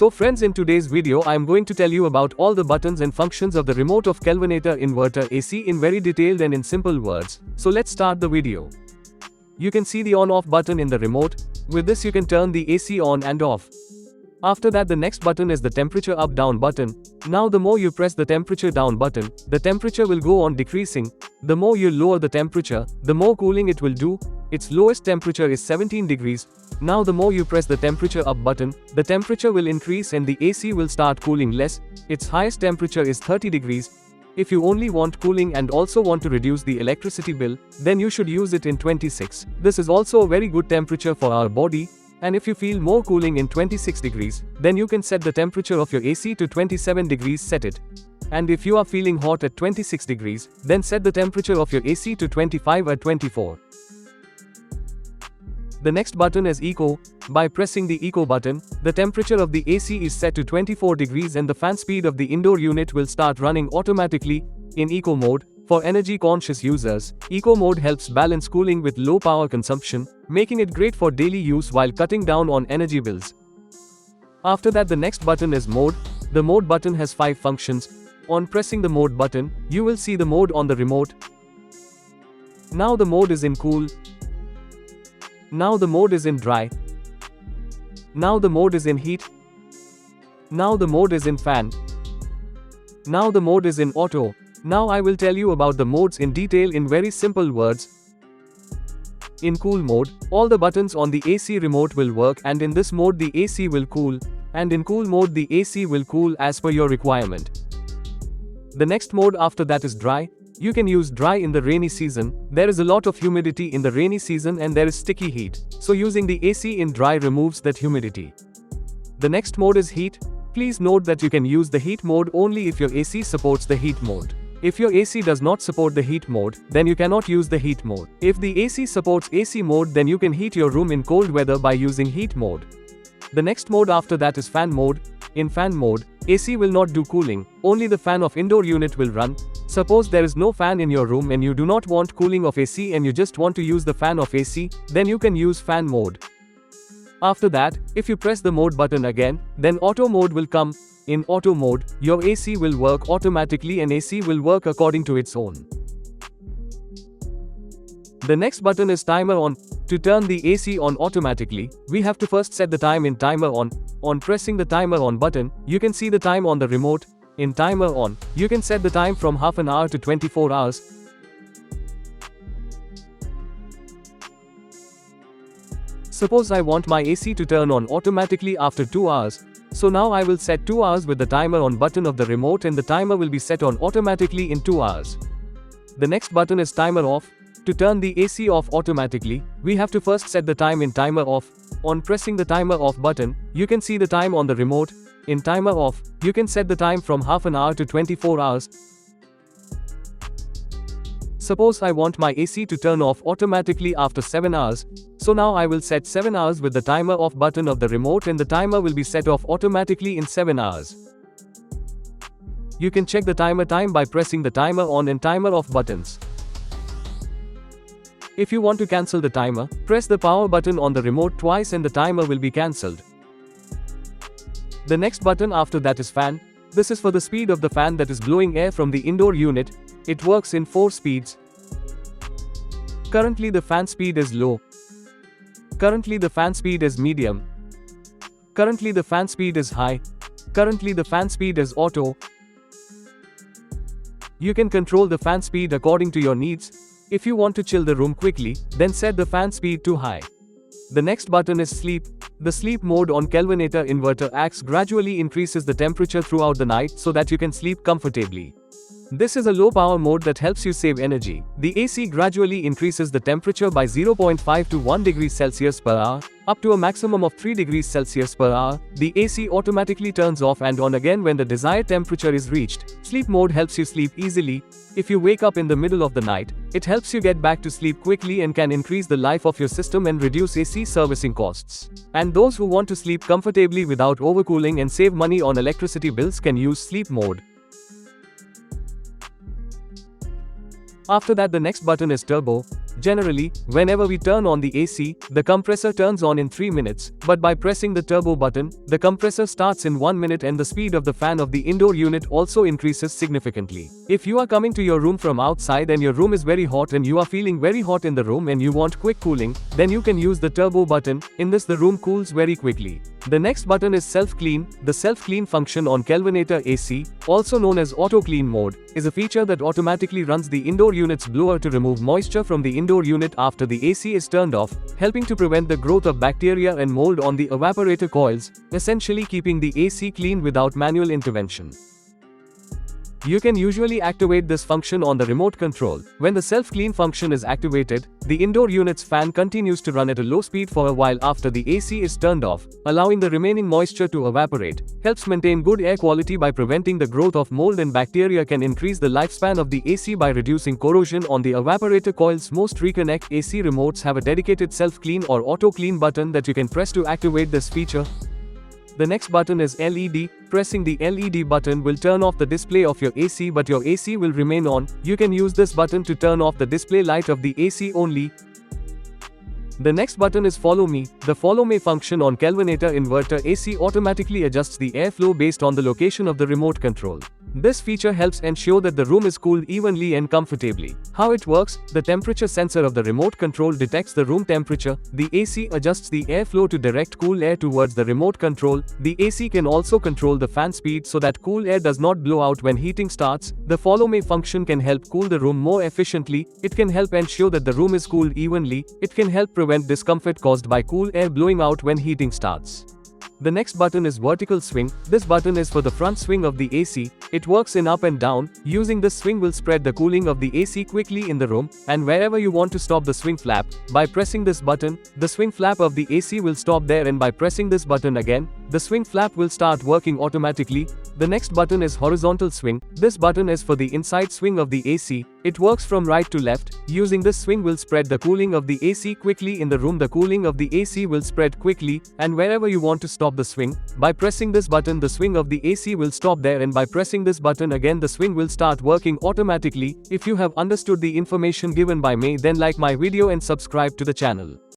So friends, in today's video I am going to tell you about all the buttons and functions of the remote of Kelvinator Inverter AC in very detailed and in simple words. So let's start the video. You can see the on-off button in the remote. With this you can turn the AC on and off. After that, the next button is the temperature up-down button. Now the more you press the temperature down button, the temperature will go on decreasing. The more you lower the temperature, the more cooling it will do. Its lowest temperature is 17 degrees. Now the more you press the temperature up button, the temperature will increase and the AC will start cooling less. Its highest temperature is 30 degrees. If you only want cooling and also want to reduce the electricity bill, then you should use it in 26. This is also a very good temperature for our body. And if you feel more cooling in 26 degrees, then you can set the temperature of your AC to 27 degrees, set it. And if you are feeling hot at 26 degrees, then set the temperature of your AC to 25 or 24. The next button is Eco. By pressing the Eco button, the temperature of the AC is set to 24 degrees and the fan speed of the indoor unit will start running automatically in Eco mode. For energy-conscious users, Eco mode helps balance cooling with low power consumption, making it great for daily use while cutting down on energy bills. After that, the next button is Mode. The Mode button has 5 functions. On pressing the Mode button, you will see the mode on the remote. Now the mode is in Cool. Now the mode is in Dry. Now the mode is in Heat. Now the mode is in Fan. Now the mode is in Auto. Now I will tell you about the modes in detail in very simple words. In cool mode, all the buttons on the AC remote will work, and in this mode the AC will cool, and in cool mode the AC will cool as per your requirement. The next mode after that is dry. You can use dry in the rainy season. There is a lot of humidity in the rainy season and there is sticky heat. So using the AC in dry removes that humidity. The next mode is heat. Please note that you can use the heat mode only if your AC supports the heat mode. If your AC does not support the heat mode, then you cannot use the heat mode. If the AC supports AC mode, then you can heat your room in cold weather by using heat mode. The next mode after that is fan mode. In fan mode, AC will not do cooling, only the fan of indoor unit will run. Suppose there is no fan in your room and you do not want cooling of AC and you just want to use the fan of AC, then you can use fan mode. After that, if you press the mode button again, then auto mode will come. In auto mode, your AC will work automatically and AC will work according to its own. The next button is timer on. To turn the AC on automatically, we have to first set the time in timer on. On pressing the timer on button, you can see the time on the remote. In timer on, you can set the time from half an hour to 24 hours. Suppose I want my AC to turn on automatically after 2 hours. So now I will set 2 hours with the timer on button of the remote and the timer will be set on automatically in 2 hours. The next button is timer off. To turn the AC off automatically, we have to first set the time in timer off. On pressing the timer off button, you can see the time on the remote. In timer off, you can set the time from half an hour to 24 hours. Suppose I want my AC to turn off automatically after 7 hours. So now I will set 7 hours with the timer off button of the remote and the timer will be set off automatically in 7 hours. You can check the timer time by pressing the timer on and timer off buttons. If you want to cancel the timer, press the power button on the remote twice and the timer will be cancelled. The next button after that is fan. This is for the speed of the fan that is blowing air from the indoor unit. It works in 4 speeds. Currently the fan speed is low. Currently the fan speed is medium. Currently the fan speed is high. Currently the fan speed is auto. You can control the fan speed according to your needs. If you want to chill the room quickly, then set the fan speed to high. The next button is sleep. The sleep mode on Kelvinator Inverter AC gradually increases the temperature throughout the night so that you can sleep comfortably. This is a low power mode that helps you save energy. The AC gradually increases the temperature by 0.5 to 1 degrees Celsius per hour, up to a maximum of 3 degrees Celsius per hour. The AC automatically turns off and on again when the desired temperature is reached. Sleep mode helps you sleep easily. If you wake up in the middle of the night, it helps you get back to sleep quickly and can increase the life of your system and reduce AC servicing costs. And those who want to sleep comfortably without overcooling and save money on electricity bills can use sleep mode. After that, the next button is turbo. Generally, whenever we turn on the AC, the compressor turns on in 3 minutes, but by pressing the turbo button, the compressor starts in 1 minute and the speed of the fan of the indoor unit also increases significantly. If you are coming to your room from outside and your room is very hot and you are feeling very hot in the room and you want quick cooling, then you can use the turbo button. In this, the room cools very quickly. The next button is self-clean. The self-clean function on Kelvinator AC, also known as auto-clean mode, is a feature that automatically runs the indoor unit's blower to remove moisture from the indoor unit after the AC is turned off, helping to prevent the growth of bacteria and mold on the evaporator coils, essentially keeping the AC clean without manual intervention. You can usually activate this function on the remote control. When the self-clean function is activated, the indoor unit's fan continues to run at a low speed for a while after the AC is turned off, allowing the remaining moisture to evaporate. Helps maintain good air quality by preventing the growth of mold and bacteria. Can increase the lifespan of the AC by reducing corrosion on the evaporator coils. Most reconnect AC remotes have a dedicated self-clean or auto-clean button that you can press to activate this feature. The next button is LED. Pressing the LED button will turn off the display of your AC, but your AC will remain on. You can use this button to turn off the display light of the AC only. The next button is Follow Me. The Follow Me function on Kelvinator Inverter AC automatically adjusts the airflow based on the location of the remote control. This feature helps ensure that the room is cooled evenly and comfortably. How it works: the temperature sensor of the remote control detects the room temperature. The AC adjusts the airflow to direct cool air towards the remote control. The AC can also control the fan speed so that cool air does not blow out when heating starts. The Follow Me function can help cool the room more efficiently. It can help ensure that the room is cooled evenly. It can help prevent discomfort caused by cool air blowing out when heating starts. The next button is Vertical Swing. This button is for the front swing of the AC. It works in up and down. Using this swing will spread the cooling of the AC quickly in the room, and wherever you want to stop the swing flap, by pressing this button, the swing flap of the AC will stop there, and by pressing this button again, the swing flap will start working automatically. The next button is Horizontal Swing. This button is for the inside swing of the AC. It works from right to left. Using this swing will spread the cooling of the AC quickly in the room. The cooling of the AC will spread quickly, and wherever you want to stop the swing, by pressing this button, the swing of the AC will stop there, and by pressing this button again, the swing will start working automatically. If you have understood the information given by me, then like my video and subscribe to the channel.